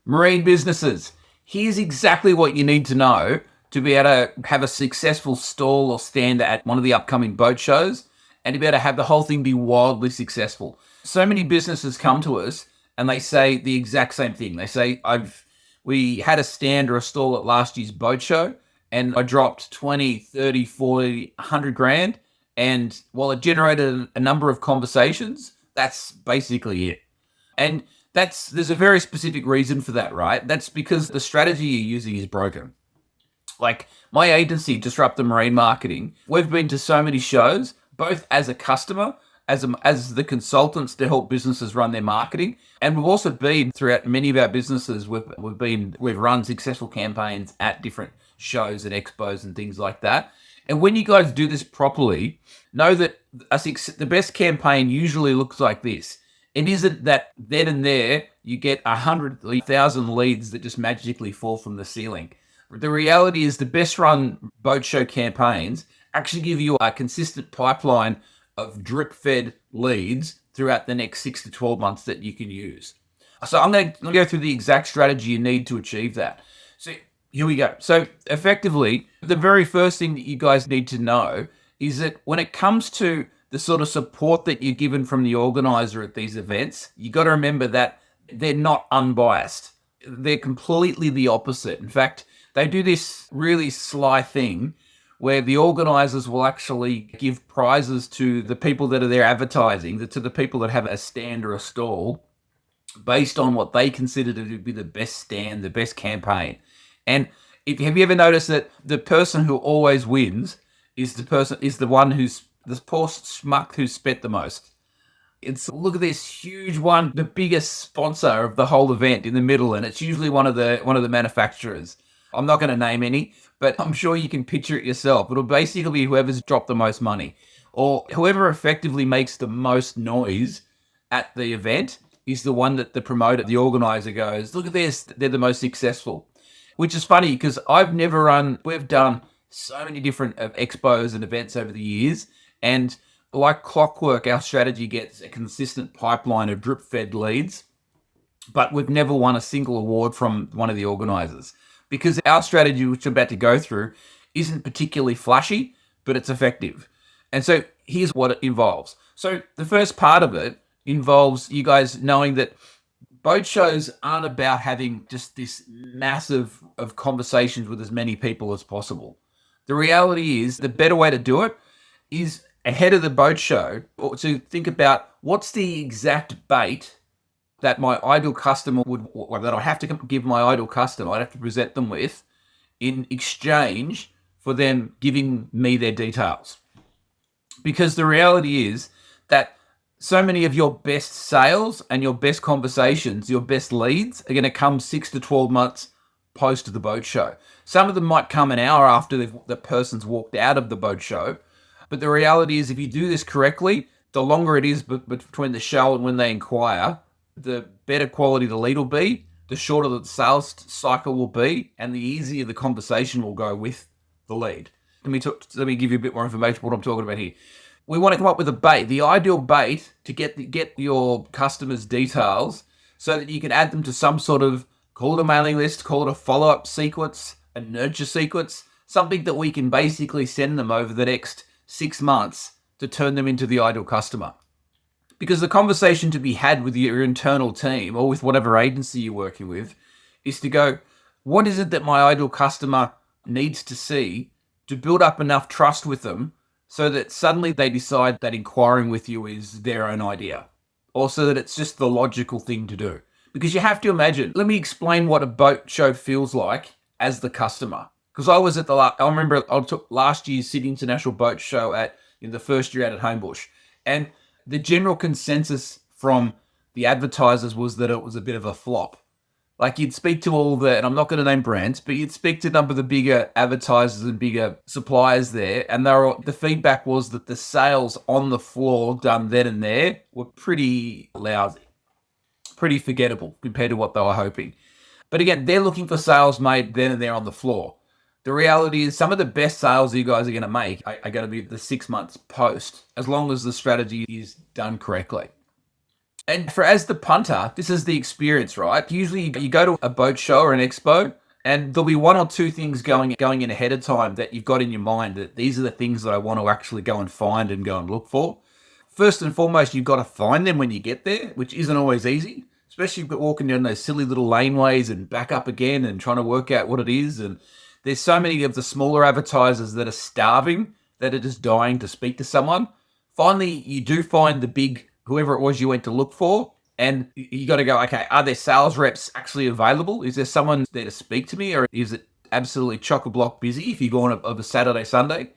Marine businesses, here's exactly what you need to know to be able to have a successful stall or stand at one of the upcoming boat shows and to be able to have the whole thing be wildly successful. So many businesses come to us and they say the exact same thing. They say, we had a stand or a stall at last year's boat show and I dropped 20, 30, 40, 100 grand. And while it generated a number of conversations, that's basically it. And there's a very specific reason for that, right? That's because the strategy you're using is broken. Like my agency, Disrupta Marine Marketing, we've been to so many shows, both as a customer, as the consultants to help businesses run their marketing, and we've also been throughout many of our businesses. We've run successful campaigns at different shows and expos and things like that. And when you guys do this properly, know that the best campaign usually looks like this. It isn't that then and there you get 100,000 leads that just magically fall from the ceiling. The reality is the best run boat show campaigns actually give you a consistent pipeline of drip fed leads throughout the next 6 to 12 months that you can use. So I'm going to go through the exact strategy you need to achieve that. So here we go. So effectively, the very first thing that you guys need to know is that when it comes to the sort of support that you're given from the organizer at these events, you got to remember that they're not unbiased. They're completely the opposite. In fact, they do this really sly thing where the organizers will actually give prizes to the people that are there advertising, to the people that have a stand or a stall, based on what they consider to be the best stand, the best campaign. And have you ever noticed that the person who always wins is the one who's this poor schmuck who spent the most? It's look at this huge one, the biggest sponsor of the whole event in the middle, and it's usually one of the manufacturers. I'm not going to name any, but I'm sure you can picture it yourself. It'll basically be whoever's dropped the most money or whoever effectively makes the most noise at the event is the one that the promoter, the organizer goes, look at this, they're the most successful. Which is funny because we've done so many different expos and events over the years, and like clockwork, our strategy gets a consistent pipeline of drip-fed leads, but we've never won a single award from one of the organizers because our strategy, which I'm about to go through, isn't particularly flashy, but it's effective. And so here's what it involves. So the first part of it involves you guys knowing that boat shows aren't about having just this massive of conversations with as many people as possible. The reality is the better way to do it is ahead of the boat show or to think about what's the exact bait that my ideal customer that I have to give my ideal customer, I'd have to present them with in exchange for them giving me their details. Because the reality is that so many of your best sales and your best conversations, your best leads are going to come 6 to 12 months post the boat show. Some of them might come an hour after the person's walked out of the boat show. But the reality is if you do this correctly, the longer it is between the show and when they inquire, the better quality the lead will be, the shorter the sales cycle will be, and the easier the conversation will go with the lead. Let me give you a bit more information on what I'm talking about here. We want to come up with a bait, the ideal bait to get your customers' details so that you can add them to some sort of, call it a mailing list, call it a follow-up sequence, a nurture sequence, something that we can basically send them over the next 6 months to turn them into the ideal customer. Because the conversation to be had with your internal team or with whatever agency you're working with is to go, what is it that my ideal customer needs to see to build up enough trust with them so that suddenly they decide that inquiring with you is their own idea, or so that it's just the logical thing to do. Because you have to imagine, let me explain what a boat show feels like as the customer. Because I remember I took last year's Sydney International Boat Show in the first year out at Homebush. And the general consensus from the advertisers was that it was a bit of a flop. Like you'd speak to and I'm not going to name brands, but you'd speak to a number of the bigger advertisers and bigger suppliers there, and the feedback was that the sales on the floor done then and there were pretty lousy, pretty forgettable compared to what they were hoping. But again, they're looking for sales made then and there on the floor. The reality is some of the best sales you guys are going to make are going to be the 6 months post, as long as the strategy is done correctly. And for as the punter, this is the experience, right? Usually you go to a boat show or an expo, and there'll be one or two things going in ahead of time that you've got in your mind that these are the things that I want to actually go and find and go and look for. First and foremost, you've got to find them when you get there, which isn't always easy, especially if you're walking down those silly little laneways and back up again and trying to work out what it is. And there's so many of the smaller advertisers that are starving, that are just dying to speak to someone. Finally, you do find the big, whoever it was you went to look for, and you got to go, okay, are there sales reps actually available? Is there someone there to speak to me, or is it absolutely chock-a-block busy if you go on of a Saturday, Sunday?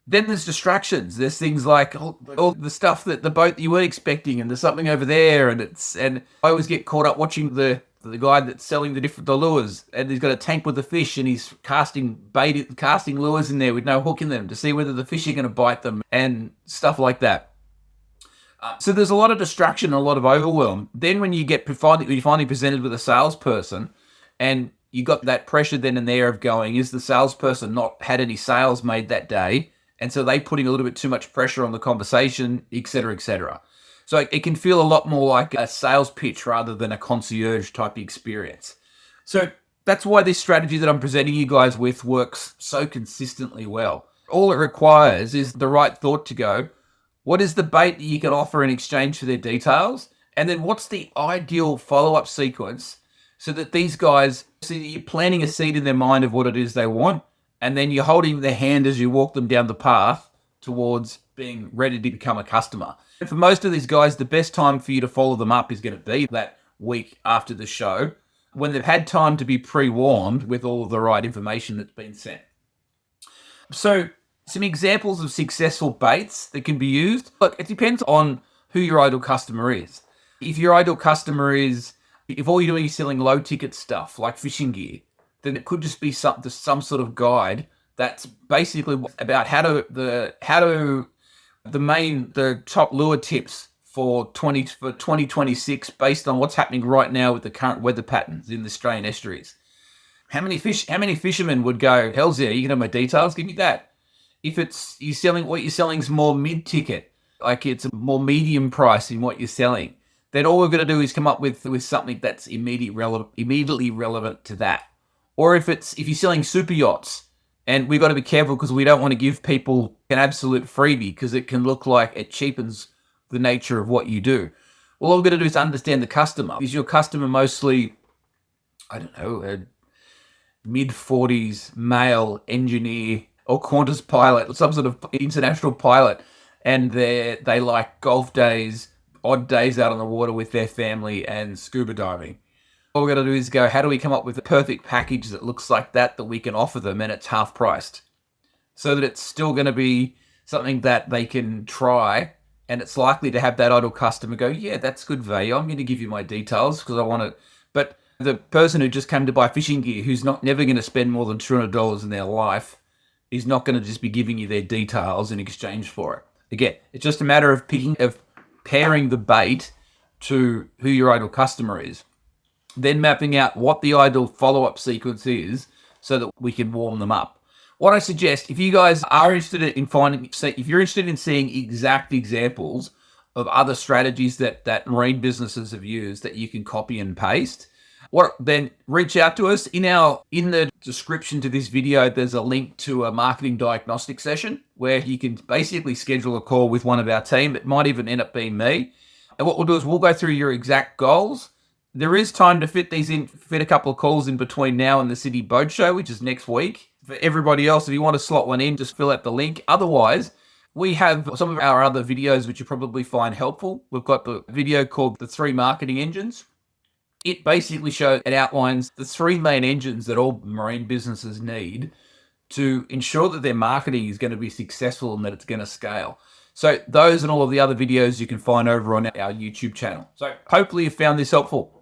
Then there's distractions. There's things like all the stuff that the boat that you weren't expecting, and there's something over there, and I always get caught up watching the guy that's selling the lures, and he's got a tank with the fish, and he's casting lures in there with no hook in them to see whether the fish are going to bite them and stuff like that. So there's a lot of distraction, a lot of overwhelm. Then when you're finally presented with a salesperson, and you got that pressure then and there of going, is the salesperson not had any sales made that day? And so they putting a little bit too much pressure on the conversation, et cetera, et cetera. So it can feel a lot more like a sales pitch rather than a concierge type experience. So that's why this strategy that I'm presenting you guys with works so consistently well. All it requires is the right thought to go, what is the bait that you can offer in exchange for their details? And then what's the ideal follow-up sequence so that these guys, so you're planting a seed in their mind of what it is they want, and then you're holding their hand as you walk them down the path towards being ready to become a customer. And for most of these guys, the best time for you to follow them up is going to be that week after the show, when they've had time to be pre-warned with all of the right information that's been sent. So some examples of successful baits that can be used. Look, it depends on who your ideal customer is. If your ideal customer is, if all you're doing is selling low ticket stuff like fishing gear, then it could just be some sort of guide that's basically about the top lure tips for 2026 based on what's happening right now with the current weather patterns in the Australian estuaries. How many fishermen would go, hell's yeah, you can have my details, give me that. If what you're selling is more mid-ticket, like it's a more medium price in what you're selling, then all we're going to do is come up with something that's immediately relevant to that. Or if you're selling super yachts, and we've got to be careful because we don't want to give people an absolute freebie because it can look like it cheapens the nature of what you do. Well, all we're going to do is understand the customer. Is your customer mostly, I don't know, a mid-40s male engineer or Qantas pilot, some sort of international pilot, and they like golf days, odd days out on the water with their family and scuba diving? All we're going to do is go, how do we come up with a perfect package that looks like that we can offer them and it's half priced? So that it's still going to be something that they can try, and it's likely to have that ideal customer go, yeah, that's good value. I'm going to give you my details because I want to. But the person who just came to buy fishing gear, who's never going to spend more than $200 in their life, is not going to just be giving you their details in exchange for it. Again, it's just a matter of pairing the bait to who your ideal customer is, then mapping out what the ideal follow-up sequence is so that we can warm them up. What I suggest, if you guys are interested if you're interested in seeing exact examples of other strategies that marine businesses have used that you can copy and paste, then reach out to us. In the description to this video, there's a link to a marketing diagnostic session where you can basically schedule a call with one of our team. It might even end up being me. And what we'll do is we'll go through your exact goals. There is time to fit a couple of calls in between now and the City Boat Show, which is next week. For everybody else, if you want to slot one in, just fill out the link. Otherwise, we have some of our other videos which you probably find helpful. We've got the video called The 3 Marketing Engines. It basically outlines the 3 main engines that all marine businesses need to ensure that their marketing is going to be successful and that it's going to scale. So those and all of the other videos you can find over on our YouTube channel. So hopefully you found this helpful.